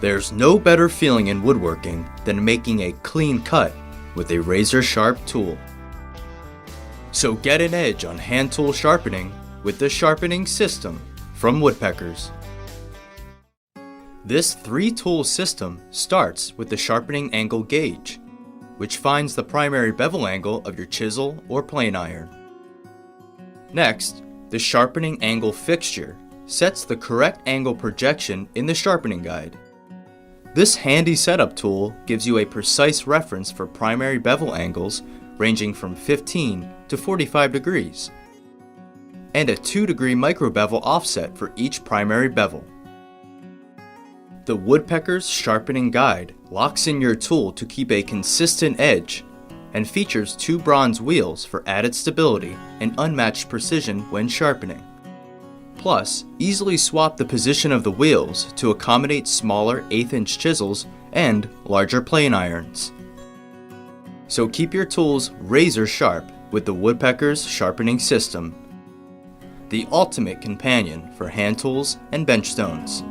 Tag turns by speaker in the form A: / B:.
A: There's no better feeling in woodworking than making a clean cut with a razor-sharp tool. So get an edge on hand tool sharpening with the Sharpening System from Woodpeckers. This 3-tool system starts with the sharpening angle gauge, which finds the primary bevel angle of your chisel or plane iron. Next, the sharpening angle fixture sets the correct angle projection in the sharpening guide. This handy setup tool gives you a precise reference for primary bevel angles ranging from 15 to 45 degrees, and a 2-degree micro bevel offset for each primary bevel. The Woodpeckers Sharpening Guide locks in your tool to keep a consistent edge and features 2 bronze wheels for added stability and unmatched precision when sharpening. Plus, easily swap the position of the wheels to accommodate smaller 1/8-inch chisels and larger plane irons. So keep your tools razor sharp with the Woodpeckers Sharpening System, the ultimate companion for hand tools and bench stones.